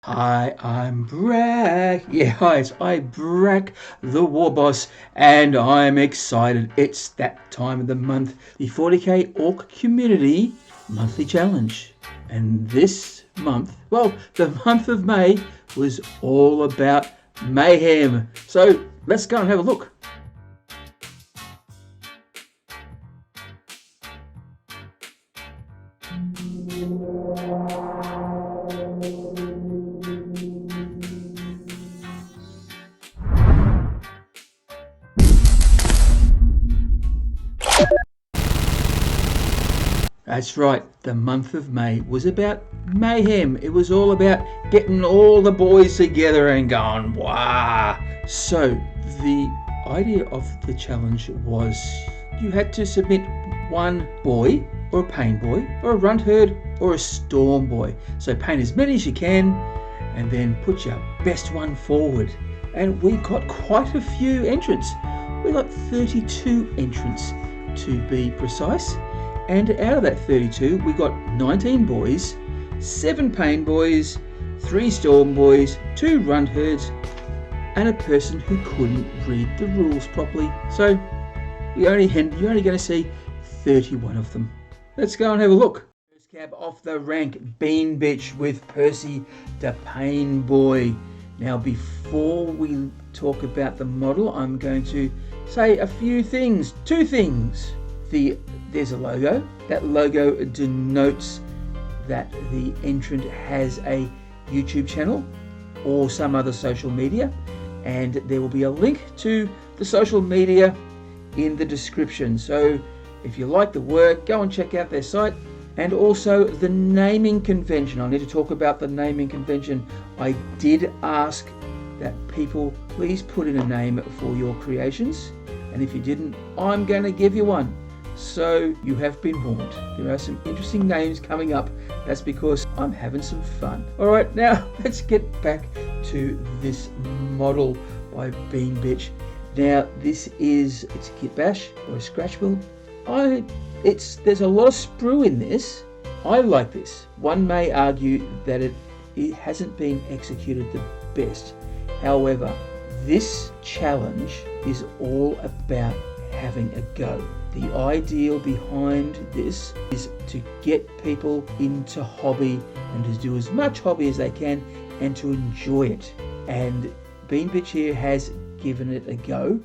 I'm Brak. Yeah, guys, Brak, the war boss, and I'm excited. It's that time of the month, the 40k Ork Community monthly challenge. And this month, well, the month of May was all about Mayhem. So let's go and have a look. That's right, the month of May was about Mayhem. It was all about getting all the boys together and going, wow. So the idea of the challenge was you had to submit one boy, or a Painboy, or a Runtherd, or a Stormboy. So paint as many as you can, and then put your best one forward. And we got quite a few entrants. We got 32 entrants to be precise. And out of that 32, we got 19 boys, 7 Painboys, 3 Stormboys, 2 Runtherds, and a person who couldn't read the rules properly. So you're only going to see 31 of them. Let's go and have a look. First cab off the rank, Beanbitch with Percy the Painboy. Now before we talk about the model, I'm going to say a few things. 2 things. There's a logo. That logo denotes that the entrant has a YouTube channel or some other social media, and there will be a link to the social media in the description. So if you like the work, go and check out their site. And also the naming convention. I need to talk about the naming convention. I did ask that people please put in a name for your creations, and if you didn't, I'm going to give you one. So you have been warned. There are some interesting names coming up. That's because I'm having some fun. All right, now let's get back to this model by Beanbitch. Now this is, it's a kit bash or a scratch build. There's a lot of sprue in this. I like this. One may argue that it hasn't been executed the best. However, this challenge is all about having a go. The ideal behind this is to get people into hobby and to do as much hobby as they can and to enjoy it. And Beanbitch here has given it a go.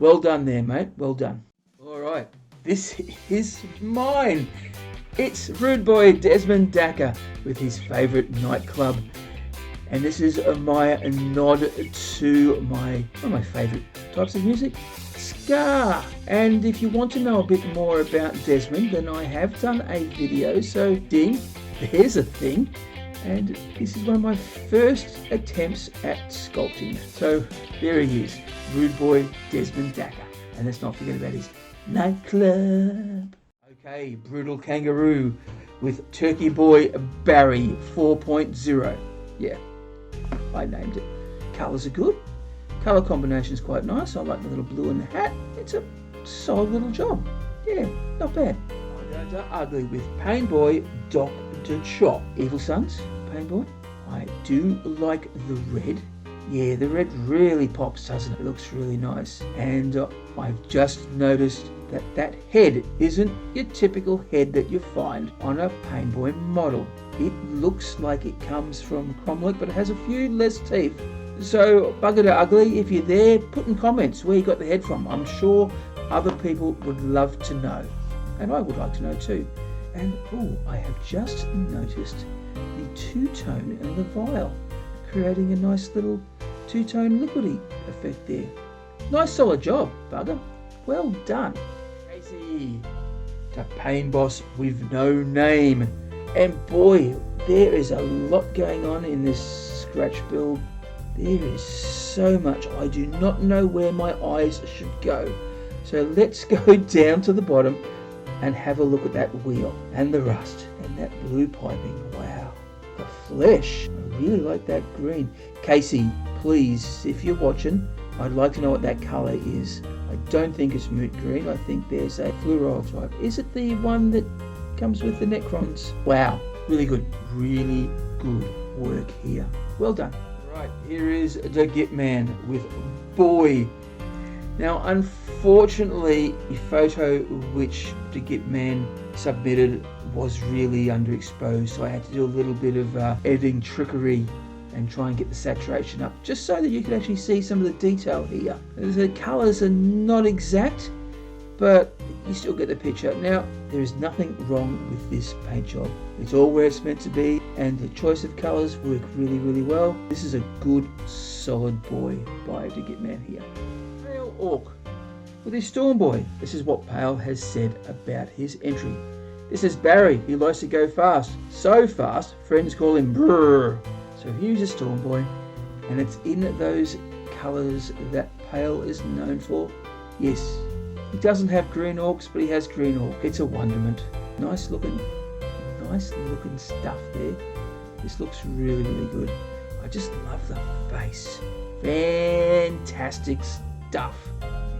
Well done there, mate. Well done. All right. This is mine. It's RudeboyDesmond Dakar with his favourite nightclub. And this is my nod to one of my favourite types of music, ska. And if you want to know a bit more about Desmond, then I have done a video. So ding, there's a thing. And this is one of my first attempts at sculpting. So there he is, RudeboyDesmond Dakar. And let's not forget about his nightclub. Okay, Brutal Kangaroo with Turkey Boy Barry 4.0. Yeah, I named it. Colours are good. Colour combination is quite nice. I like the little blue in the hat. It's a solid little job. Yeah, not bad. Ugly with Painboy Dr. Chop. Evil Sons, Painboy. I do like the red. Yeah, the red really pops, doesn't it? It looks really nice. And I've just noticed that head isn't your typical head that you find on a Painboy model. It looks like it comes from Cromlech, but it has a few less teeth. So, bugger to ugly, if you're there, put in comments where you got the head from. I'm sure other people would love to know. And I would like to know too. And, I have just noticed the two-tone in the vial, creating a nice little two-tone liquidy effect there. Nice solid job, bugger. Well done. Casey, the pain boss with no name. And boy, there is a lot going on in this scratch build. There is so much. I do not know where my eyes should go. So let's go down to the bottom and have a look at that wheel and the rust and that blue piping. Wow, the flesh. I really like that green. Casey, please, if you're watching, I'd like to know what that colour is. I don't think it's moot green. I think there's a fluoride type. Is it the one that comes with the Necrons? Wow, really good work here. Well done. Right, here is the Gitman with Boy. Now, unfortunately, the photo which the Gitman submitted was really underexposed, so I had to do a little bit of editing trickery and try and get the saturation up, just so that you can actually see some of the detail here. The colours are not exact, but you still get the picture. Now, there is nothing wrong with this paint job. It's all where it's meant to be, and the choice of colours work really, really well. This is a good, solid boy by the Gitman here. Pale Ork with his Stormboy. This is what Pale has said about his entry. This is Barry. He likes to go fast. So fast, friends call him Brrr. So here's a Stormboy, and it's in those colours that Pale is known for. Yes, he doesn't have green orks, but he has green ork. It's a wonderment. Nice looking stuff there. This looks really, really good. I just love the face. Fantastic stuff.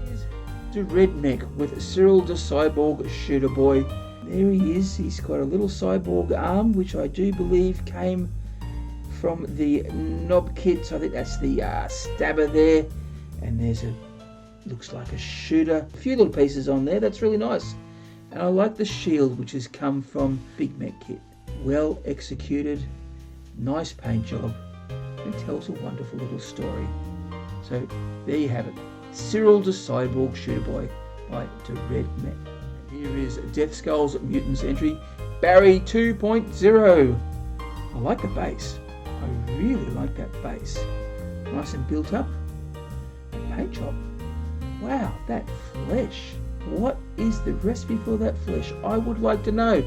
Here's the redneck with Cyril the cyborg shooter boy. There he is. He's got a little cyborg arm, which I do believe came from the knob kit. So I think that's the stabber there, and there's looks like a shooter. A few little pieces on there. That's really nice. And I like the shield, which has come from Big Mech kit. Well executed, nice paint job, and tells a wonderful little story. So there you have it. Cyril the cyborg shooter boy by DrBarry. Here is Deathskulls Mutants entry, Barry 2.0. I like the base. I really like that base. Nice and built up. Paint job. Wow, that flesh. What is the recipe for that flesh? I would like to know.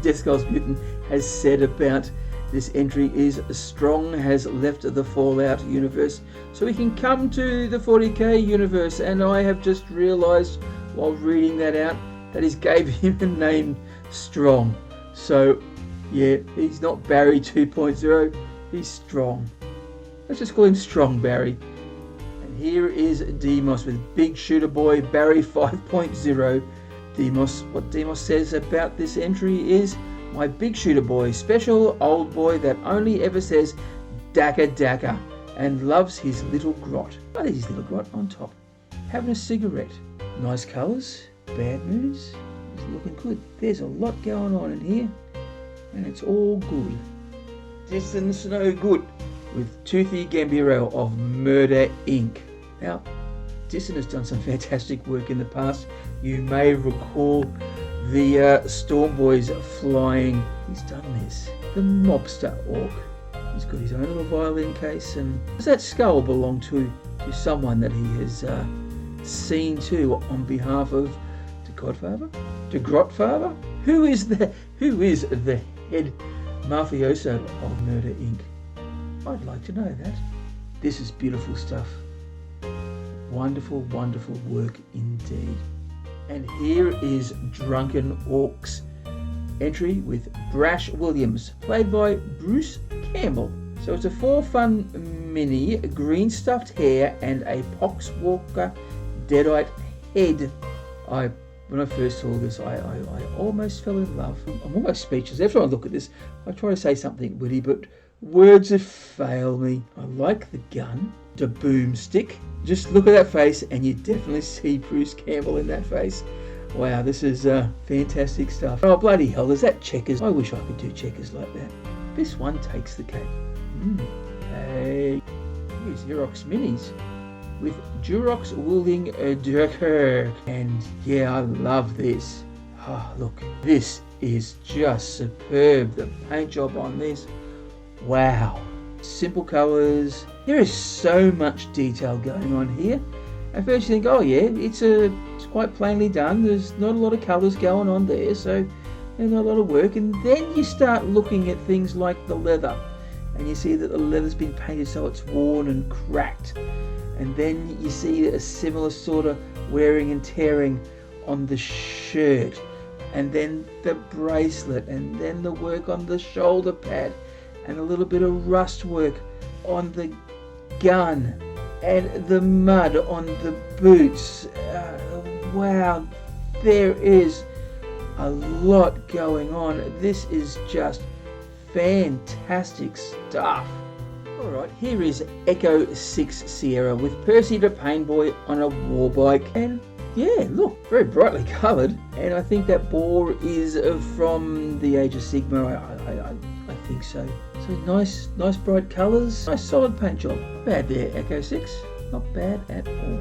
Deathskulls Mutant has said about this entry is strong, has left the Fallout universe, so we can come to the 40k universe. And I have just realised while reading that out that he gave him the name Strong. So yeah, he's not Barry 2.0, he's Strong. Let's just call him Strong Barry. And here is Demos with Big Shooter Boy Barry 5.0. Demos, what Demos says about this entry is, my big shooter boy, special old boy that only ever says Daka and loves his little grot. Oh, there's his little grot on top. Having a cigarette. Nice colours, bad moves. It's looking good. There's a lot going on in here, and it's all good. Distance no good with Toothy Gambiro of Murder Inc. Now, Disson has done some fantastic work in the past. You may recall the Stormboys flying. He's done this. The Mobster Ork. He's got his own little violin case, and does that skull belong to someone that he has seen to on behalf of the Godfather? The Grotfather? Who is the head mafioso of Murder Inc? I'd like to know that. This is beautiful stuff. Wonderful, wonderful work indeed. And here is Drunken Ork's entry with Brash Williams, played by Bruce Campbell. So it's a 4-fun mini, green stuffed hair and a Poxwalker Deadite head. When I first saw this, I almost fell in love. I'm almost speechless. Every time I look at this, I try to say something witty, but words have failed me. I like the gun, the boomstick. Just look at that face and you definitely see Bruce Campbell in that face. Wow, this is fantastic stuff. Oh, bloody hell, there's that checkers. I wish I could do checkers like that. This one takes the cake. Hey, here's Ork Minis with Durox Wielding Zagdakar. And yeah, I love this. Oh, look, this is just superb. The paint job on this. Wow. Simple colours. There is so much detail going on here. At first you think, oh yeah, it's quite plainly done. There's not a lot of colours going on there, so there's not a lot of work. And then you start looking at things like the leather, and you see that the leather's been painted so it's worn and cracked. And then you see a similar sort of wearing and tearing on the shirt, and then the bracelet, and then the work on the shoulder pad, and a little bit of rust work on the gun, and the mud on the boots. Wow, there is a lot going on. This is just fantastic stuff. Alright, here is Echo 6 Sierra with Percy the Painboy on a war bike, and yeah, look, very brightly coloured, and I think that boar is from the Age of Sigma, I think so. So nice bright colours, nice solid paint job. Not bad there, Echo 6, not bad at all.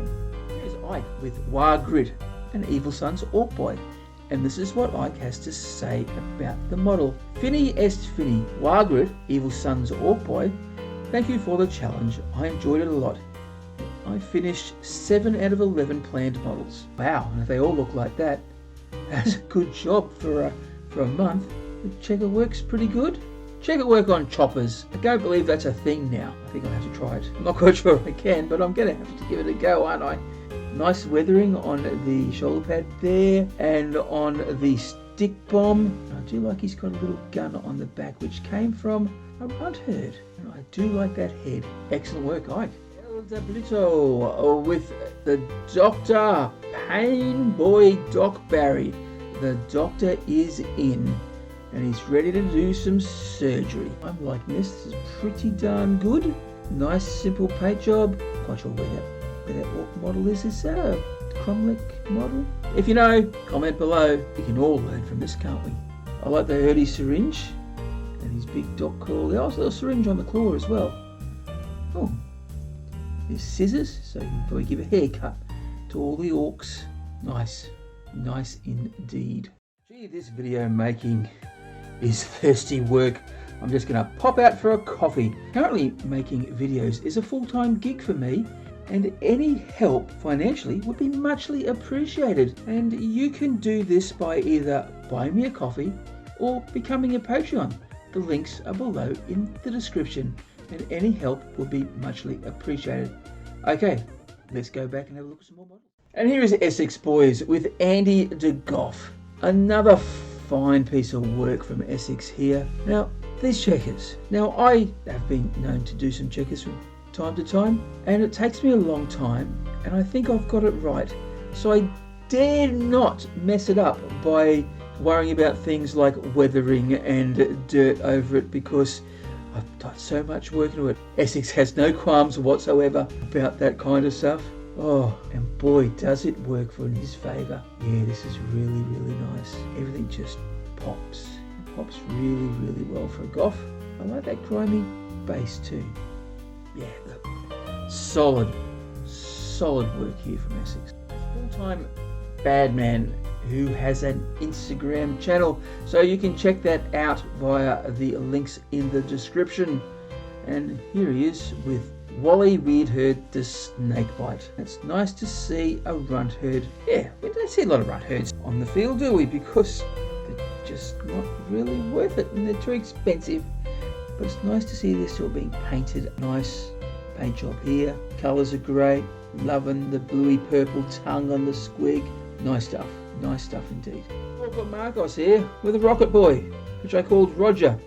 Here's Ike with WaGrit, an Evil Sun's Ork boy. And this is what Ike has to say about the model. Finny est Finny, WaGrit, Evil Sun's Ork boy. Thank you for the challenge. I enjoyed it a lot. I finished 7 out of 11 planned models. Wow, and if they all look like that, that's a good job for a month. The checker works pretty good. Checker work on choppers. I can't believe that's a thing now. I think I'll have to try it. I'm not quite sure I can, but I'm going to have to give it a go, aren't I? Nice weathering on the shoulder pad there and on the stick bomb. I do like he's got a little gun on the back which came from a Runtherds. And I do like that head. Excellent work, Ike. El Diablito with the Dr. Painboy DrBarry. The doctor is in and he's ready to do some surgery. I'm liking this. This is pretty darn good. Nice simple paint job. Quite sure where that Ork model is. Is that a Cromlech model? If you know, comment below. We can all learn from this, can't we? I like the Erdy syringe and his big dog claw. There's also a syringe on the claw as well. Oh, there's scissors, so you can probably give a haircut to all the orks. Nice indeed. Gee, this video making is thirsty work. I'm just gonna pop out for a coffee. Currently making videos is a full-time gig for me, and any help financially would be muchly appreciated. And you can do this by either buying me a coffee or becoming a Patreon. The links are below in the description, and any help would be muchly appreciated. Okay, let's go back and have a look at some more models. And here is Essex Boys with Andy de Goff. Another fine piece of work from Essex here. Now, these checkers. Now, I have been known to do some checkers from time to time, and it takes me a long time, and I think I've got it right. So I dare not mess it up by worrying about things like weathering and dirt over it, because I've done so much work into it. Essex has no qualms whatsoever about that kind of stuff. Oh, and boy, does it work for in his favour. Yeah, this is really nice. Everything just pops. It pops really well for a Goff. I like that grimy base too. Yeah, look. Solid work here from Essex. Full-time Badman, who has an Instagram channel, so you can check that out via the links in the description. And here he is with Wally Weirdherd the Snakebite. It's nice to see a Runtherds. Yeah, we don't see a lot of Runtherds on the field, do we? Because they're just not really worth it and they're too expensive. But it's nice to see this still being painted. Nice paint job here. Colours are great. Loving the bluey purple tongue on the squig. Nice stuff indeed. I've got Marcos here with a Rocket Boy, which I called Roger.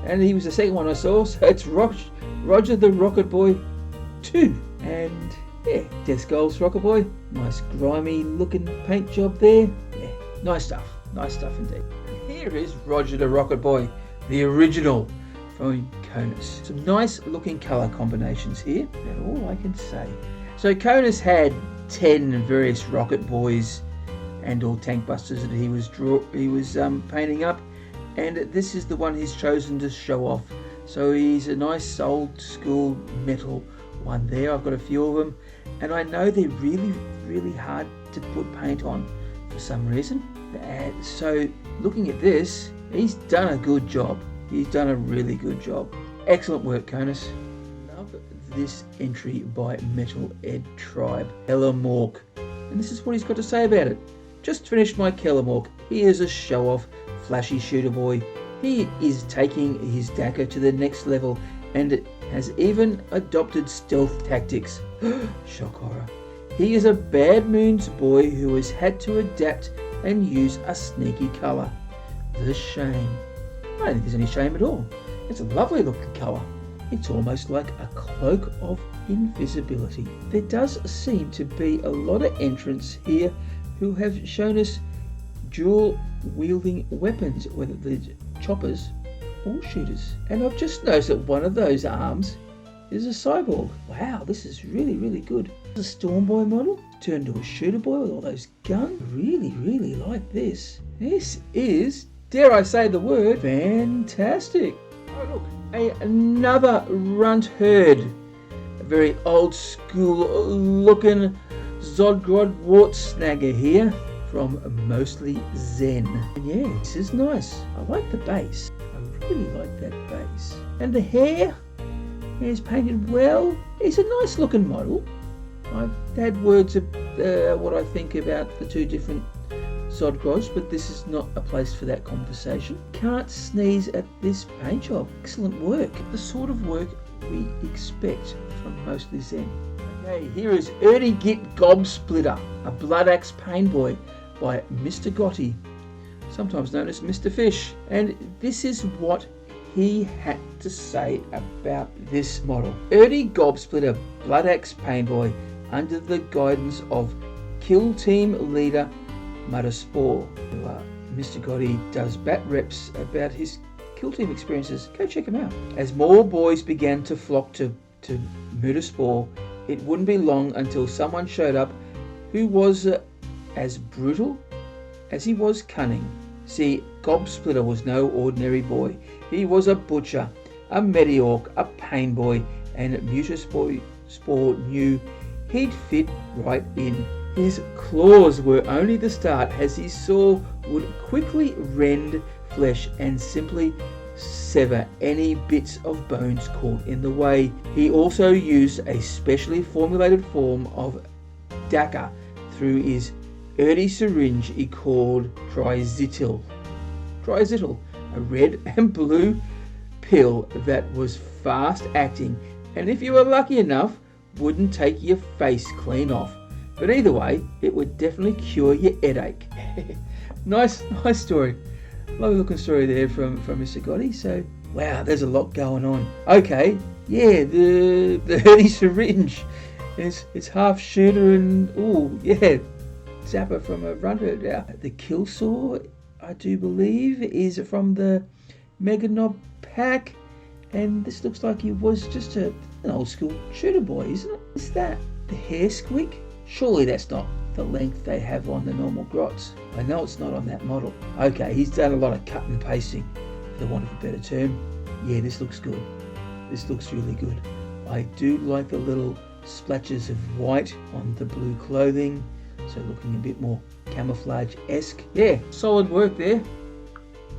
And he was the second one I saw, so it's Roger the Rocket Boy 2. And yeah, Deathskulls Rocket Boy. Nice grimy looking paint job there. Yeah, nice stuff indeed. And here is Roger the Rocket Boy, the original from Conus. Some nice looking colour combinations here, that's all I can say. So Conus had 10 various Rocket Boys and all tank busters that he was painting up, and this is the one he's chosen to show off. So he's a nice old school metal one there. I've got a few of them, and I know they're really hard to put paint on for some reason. And so looking at this, he's done a good job. He's done a really good job. Excellent work, Conus. Love this entry by Metal Ed Tribe, Ork. And this is what he's got to say about it. Just finished my Ork. He is a show-off, flashy shooter boy. He is taking his Dakar to the next level and has even adopted stealth tactics. Shock horror. He is a Bad Moons boy who has had to adapt and use a sneaky colour. The shame. I don't think there's any shame at all. It's a lovely looking colour. It's almost like a cloak of invisibility. There does seem to be a lot of entrants here who have shown us dual wielding weapons, whether they're choppers all shooters. And I've just noticed that one of those arms is a cyborg. Wow, this is really, really good. The Stormboy model turned to a shooter boy with all those guns. Really, really like this. This is, dare I say the word, fantastic. Oh look, another runt herd. A very old school looking Zodgrod wart snagger here from Mostly Zen. And yeah, this is nice. I like the base. I really like that base. And the hair is painted well. It's a nice looking model. I've had words of what I think about the two different Zodgrods, but this is not a place for that conversation. Can't sneeze at this paint job. Excellent work. The sort of work we expect from Mostly Zen. Okay, here is Git Gobsplitter, a Blood Axe Painboy by Mr. Gotti, sometimes known as Mr. Fish. And this is what he had to say about this model. Gobsplitter Blood Axe Painboy under the guidance of Kill Team Leader Mudderspore. Mr. Gotti does bat reps about his Kill Team experiences. Go check him out. As more boys began to flock to Mudderspore, it wouldn't be long until someone showed up who was as brutal as he was cunning. See, Gobsplitter was no ordinary boy. He was a butcher, a Mediork, a Painboy, and Mudderspore knew he'd fit right in. His claws were only the start, as his saw would quickly rend flesh and simply sever any bits of bones caught in the way. He also used a specially formulated form of dakar through his early syringe he called Dryzitil, a red and blue pill that was fast acting, and if you were lucky enough, wouldn't take your face clean off. But either way, it would definitely cure your headache. Nice story. Lovely looking story there from Mr. Gotti. So, wow, there's a lot going on. Okay, yeah, the early syringe. It's half shooter and, oh, yeah, zapper from a runter. The kill saw, I do believe, is from the Mega Knob pack. And this looks like he was just an old school shooter boy, isn't it? Is that the hair squeak? Surely that's not the length they have on the normal grots. I know it's not on that model. Okay, he's done a lot of cut and pasting, for the want of a better term. Yeah, this looks good. This looks really good. I do like the little splotches of white on the blue clothing, so looking a bit more camouflage-esque. Yeah, solid work there.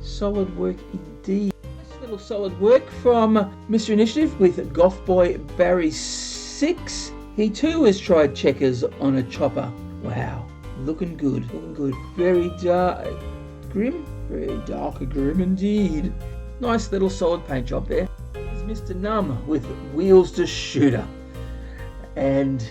Solid work indeed. Nice little solid work from Mr. Initiative with Gothboy Barry 6. He too has tried checkers on a chopper. Wow, looking good, looking good. Very dark, grim, very dark and grim indeed. Nice little solid paint job there. Here's Mr. Numb with Wheels to Shooter. And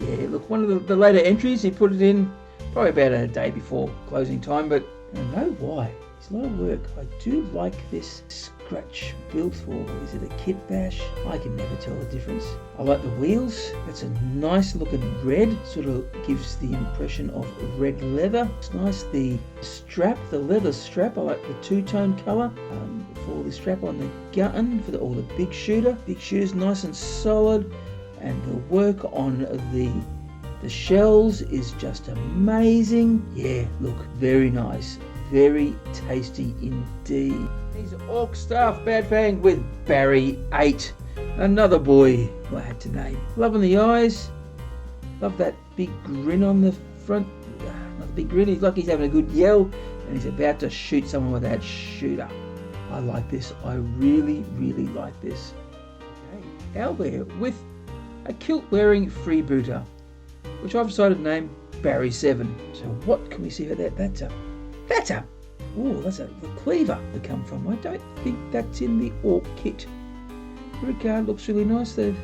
yeah, look, one of the later entries, he put it in probably about a day before closing time, but I know why. It's a lot of work. I do like this scratch build for, is it a kit bash? I can never tell the difference. I like the wheels. That's a nice looking red, sort of gives the impression of red leather. It's nice. The strap, the leather strap, I like the two-tone colour for the strap on the gun for the big shooter. Big shooter's nice and solid, and the work on the shells is just amazing. Yeah, look, very nice. Very tasty indeed. These are Ork Staff Bad Fang with Barry 8. Another boy I had to name. Loving the eyes. Love that big grin on the front. Another big grin. He's like he's having a good yell and he's about to shoot someone with that shooter. I like this. I really, really like this. Okay. Owlbear with a kilt-wearing freebooter, which I've decided to name Barry 7. So what can we see about that? That's a the cleaver to come from. I don't think that's in the Ork kit. The regard looks really nice there.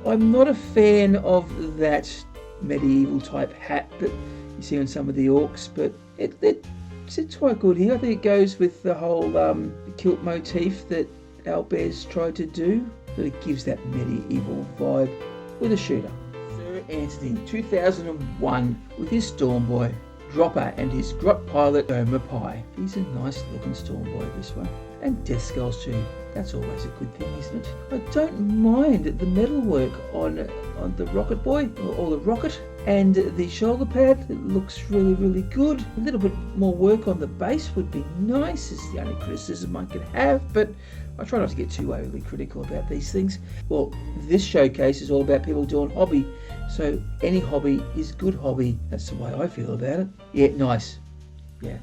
I'm not a fan of that medieval type hat that you see on some of the Orks, but it's quite good here. I think it goes with the whole kilt motif that Owlbear's tried to do, but it gives that medieval vibe with a shooter. Sir Anthony, 2001, with his Stormboy, Dropper and his grot pilot Mapai. He's a nice looking Stormboy, this one. and deathskulls too. That's always a good thing, isn't it? I don't mind the metalwork on the rocket boy, or the rocket, and the shoulder pad. It looks really, really good. A little bit more work on the base would be nice, is the only criticism I could have, but I try not to get too overly critical about these things. Well, this showcase is all about people doing hobby, so any hobby is good hobby. That's the way I feel about it. Yeah, nice. Yeah,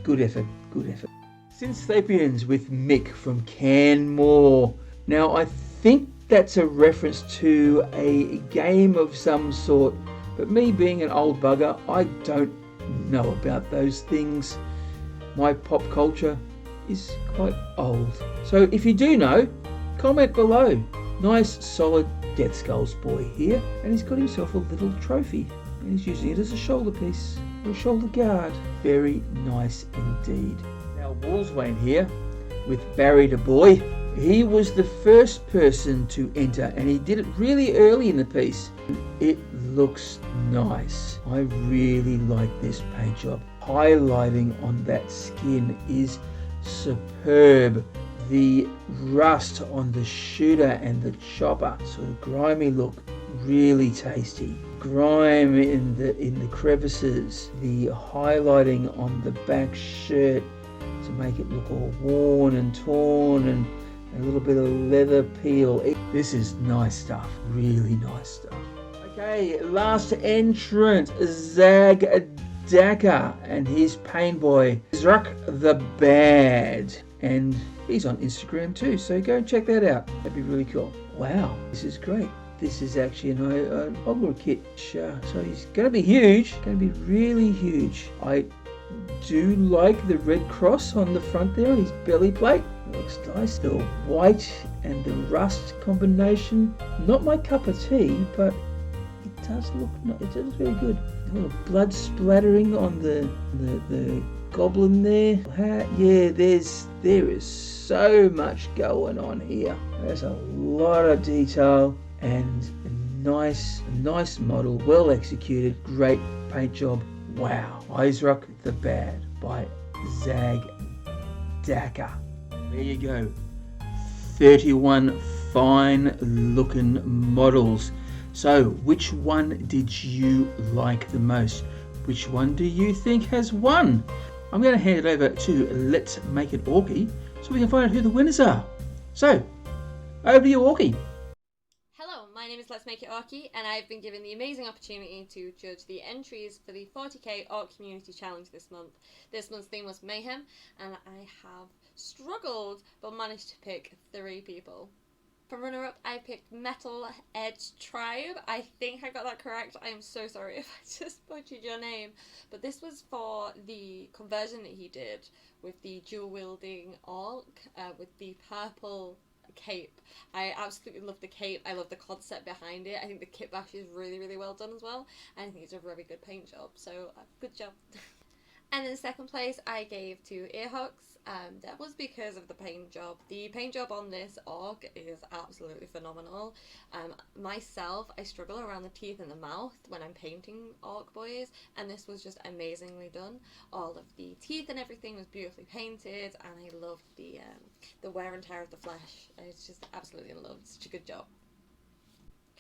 good effort, good effort. Since Sapiens with Mick from Canmore. Now, I think that's a reference to a game of some sort, but me being an old bugger, I don't know about those things. My pop culture is quite old. So if you do know, comment below. Nice solid Deathskulls boy here, and he's got himself a little trophy, and he's using it as a shoulder piece, or a shoulder guard. Very nice indeed. Now Wallswain here with barrydeboy. He was the first person to enter, and he did it really early in the piece. It looks nice. I really like this paint job. Highlighting on that skin is superb. The rust on the shooter and the chopper, sort of grimy look, really tasty. Grime in the crevices. The highlighting on the back shirt to make it look all worn and torn, and a little bit of leather peel. This is nice stuff, really nice stuff. Okay, last entrant, Zagdakar and his Painboy, Zruk the Bad. And he's on Instagram too, so go and check that out. That'd be really cool. Wow, this is great. This is actually an Ogre kit, so he's going to be huge, going to be really huge. I do like the red cross on the front there on his belly plate. It looks nice. The white and the rust combination, not my cup of tea, but it does look really good. A little blood splattering on the goblin there. Yeah, there is so much going on here. There's a lot of detail and a nice model, well executed, great paint job. Wow. Zruk the Bad by Zagdakar. There you go. 31 fine looking models. So which one did you like the most? Which one do you think has won? I'm going to hand it over to Let's Make It Orky so we can find out who the winners are. So, over to you, Orky. Hello, my name is Let's Make It Orky, and I've been given the amazing opportunity to judge the entries for the 40k Ork Community Challenge this month. This month's theme was Mayhem, and I have struggled but managed to pick 3 people. For runner-up, I picked Metal Edge Tribe. I think I got that correct. I am so sorry if I just butchered your name. But this was for the conversion that he did with the dual-wielding orc with the purple cape. I absolutely love the cape. I love the concept behind it. I think the kit bash is really, really well done as well. And I think it's a very good paint job. So, good job. And in second place, I gave to Earhooks. That was because of the paint job. The paint job on this orc is absolutely phenomenal. Myself, I struggle around the teeth and the mouth when I'm painting orc boys, and this was just amazingly done. All of the teeth and everything was beautifully painted, and I loved the wear and tear of the flesh. I was just absolutely in love. Such a good job.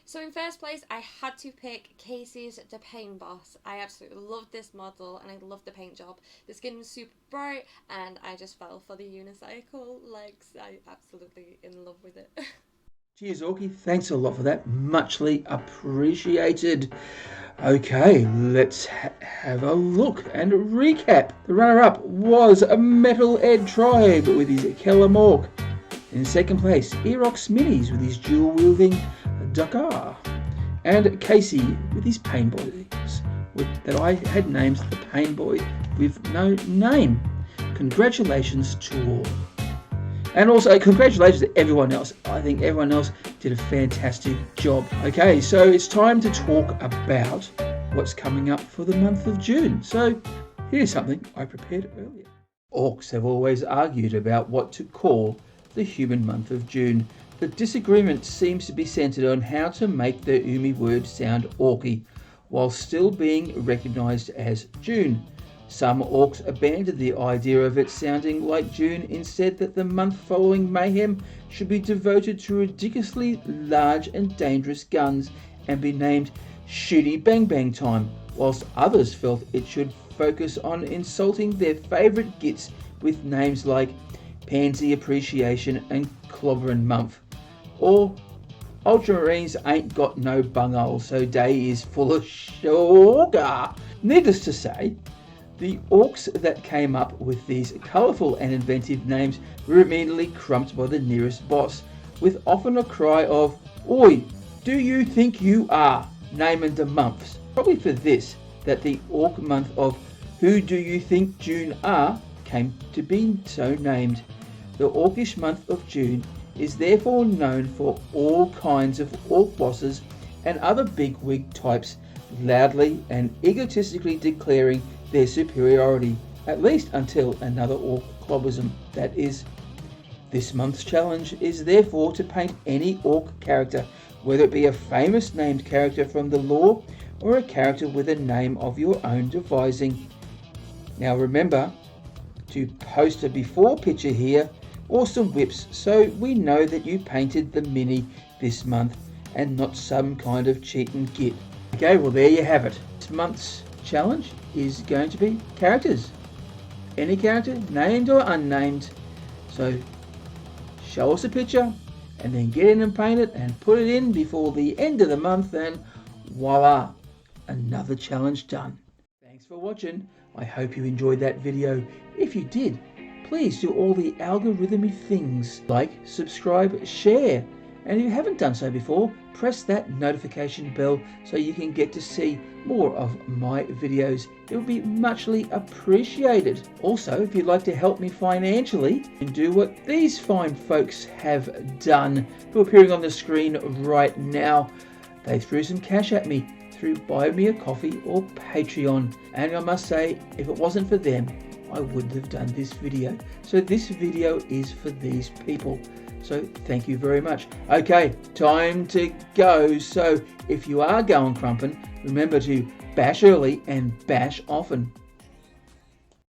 So in first place, I had to pick Casey's The Pain Boss. I absolutely loved this model, and I loved the paint job. The skin was super bright, and I just fell for the unicycle legs. I absolutely in love with it. Cheers, Orky. Thanks a lot for that. Muchly appreciated. Okay, let's have a look and recap. The runner-up was a Metal Ed Tribe with his Kellam Ork. In second place, Ork Minis with his dual-wielding Dakar, and Casey with his Painboys that I had named the Painboy with no name. Congratulations to all, and also congratulations to everyone else. I think everyone else did a fantastic job. Okay, so it's time to talk about what's coming up for the month of June. So here's something I prepared earlier. Orcs have always argued about what to call the human month of June. The disagreement seems to be centred on how to make the Umi word sound orky, while still being recognised as June. Some orcs abandoned the idea of it sounding like June and said that the month following Mayhem should be devoted to ridiculously large and dangerous guns and be named Shooty Bang Bang Time, whilst others felt it should focus on insulting their favourite gits with names like Pansy Appreciation and Clobberin' Month, or Ultramarines ain't got no bunghole, so day is full of sugar. Needless to say, the orcs that came up with these colourful and inventive names were immediately crumped by the nearest boss, with often a cry of, "Oi, do you think you are?" naming the months. Probably for this that the orc month of Who Do You Think June Are came to be so named. The orcish month of June is therefore known for all kinds of orc bosses and other bigwig types loudly and egotistically declaring their superiority, at least until another orc clobbers them, that is. This month's challenge is therefore to paint any orc character, whether it be a famous named character from the lore or a character with a name of your own devising. Now remember to post a before picture here or some whips so we know that you painted the mini this month and not some kind of cheating git. Okay, well there you have it. This month's challenge is going to be characters. Any character, named or unnamed. So show us a picture and then get in and paint it and put it in before the end of the month, and voila, another challenge done. Thanks for watching. I hope you enjoyed that video. If you did, please do all the algorithmic things like subscribe, share, and if you haven't done so before, press that notification bell so you can get to see more of my videos. It would be muchly appreciated. Also, if you'd like to help me financially and do what these fine folks have done, who are appearing on the screen right now, they threw some cash at me through Buy Me a Coffee or Patreon, and I must say, if it wasn't for them, I wouldn't have done this video. So this video is for these people. So thank you very much. Okay, time to go. So if you are going crumping, remember to bash early and bash often.